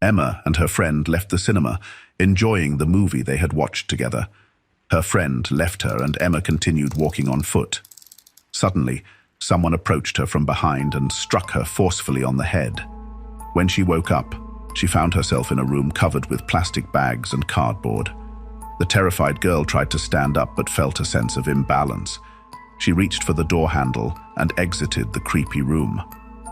Emma and her friend left the cinema, enjoying the movie they had watched together. Her friend left her and Emma continued walking on foot. Suddenly, someone approached her from behind and struck her forcefully on the head. When she woke up, she found herself in a room covered with plastic bags and cardboard. The terrified girl tried to stand up but felt a sense of imbalance. She reached for the door handle and exited the creepy room,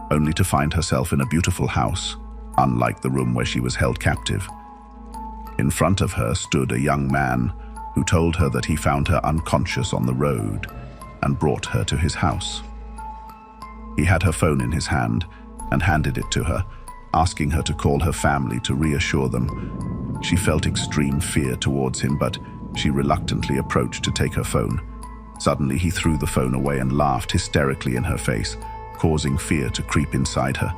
only to find herself in a beautiful house, unlike the room where she was held captive. In front of her stood a young man who told her that he found her unconscious on the road and brought her to his house. He had her phone in his hand and handed it to her, asking her to call her family to reassure them. She felt extreme fear towards him, but she reluctantly approached to take her phone. Suddenly, he threw the phone away and laughed hysterically in her face, causing fear to creep inside her.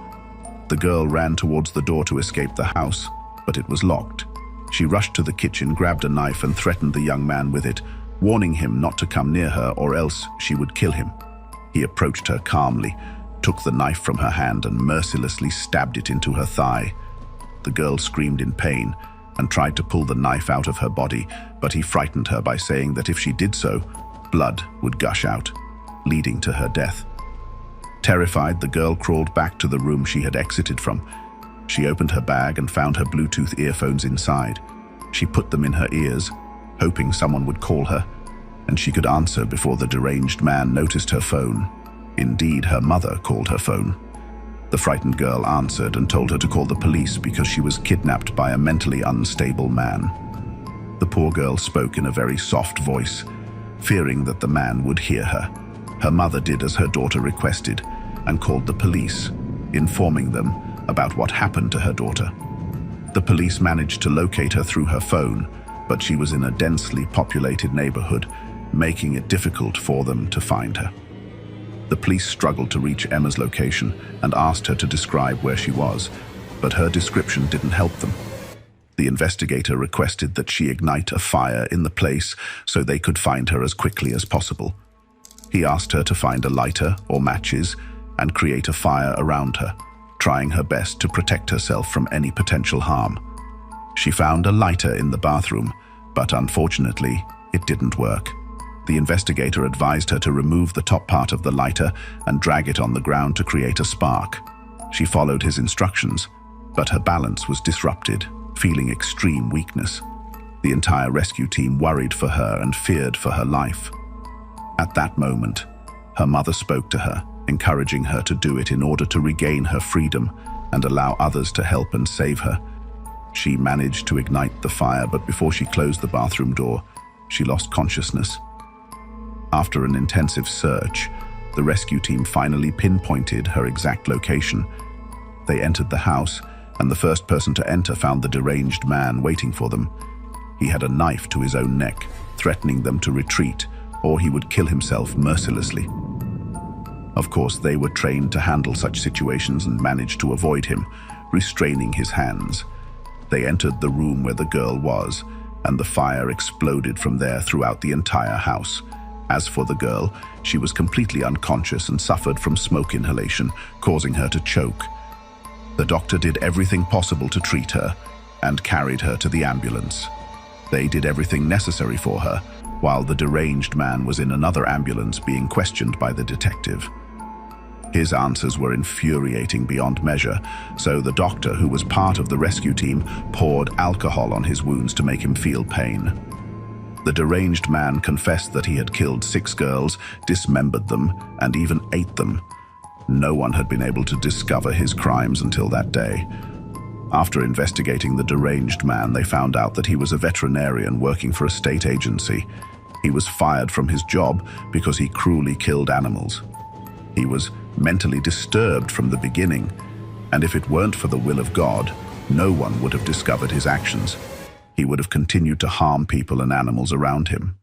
The girl ran towards the door to escape the house, but it was locked. She rushed to the kitchen, grabbed a knife, and threatened the young man with it, warning him not to come near her or else she would kill him. He approached her calmly, took the knife from her hand and mercilessly stabbed it into her thigh. The girl screamed in pain and tried to pull the knife out of her body, but he frightened her by saying that if she did so, blood would gush out, leading to her death. Terrified, the girl crawled back to the room she had exited from. She opened her bag and found her Bluetooth earphones inside. She put them in her ears, hoping someone would call her, and she could answer before the deranged man noticed her phone. Indeed, her mother called her phone. The frightened girl answered and told her to call the police because she was kidnapped by a mentally unstable man. The poor girl spoke in a very soft voice, fearing that the man would hear her. Her mother did as her daughter requested and called the police, informing them about what happened to her daughter. The police managed to locate her through her phone, but she was in a densely populated neighborhood, making it difficult for them to find her. The police struggled to reach Emma's location and asked her to describe where she was, but her description didn't help them. The investigator requested that she ignite a fire in the place so they could find her as quickly as possible. He asked her to find a lighter or matches and create a fire around her, trying her best to protect herself from any potential harm. She found a lighter in the bathroom, but unfortunately, it didn't work. The investigator advised her to remove the top part of the lighter and drag it on the ground to create a spark. She followed his instructions, but her balance was disrupted, feeling extreme weakness. The entire rescue team worried for her and feared for her life. At that moment, her mother spoke to her, encouraging her to do it in order to regain her freedom and allow others to help and save her. She managed to ignite the fire, but before she closed the bathroom door, she lost consciousness. After an intensive search, the rescue team finally pinpointed her exact location. They entered the house, and the first person to enter found the deranged man waiting for them. He had a knife to his own neck, threatening them to retreat, or he would kill himself mercilessly. Of course, they were trained to handle such situations and managed to avoid him, restraining his hands. They entered the room where the girl was, and the fire exploded from there throughout the entire house. As for the girl, she was completely unconscious and suffered from smoke inhalation, causing her to choke. The doctor did everything possible to treat her and carried her to the ambulance. They did everything necessary for her, while the deranged man was in another ambulance being questioned by the detective. His answers were infuriating beyond measure, so the doctor, who was part of the rescue team, poured alcohol on his wounds to make him feel pain. The deranged man confessed that he had killed 6 girls, dismembered them, and even ate them. No one had been able to discover his crimes until that day. After investigating the deranged man, they found out that he was a veterinarian working for a state agency. He was fired from his job because he cruelly killed animals. He was mentally disturbed from the beginning, and if it weren't for the will of God, no one would have discovered his actions. He would have continued to harm people and animals around him.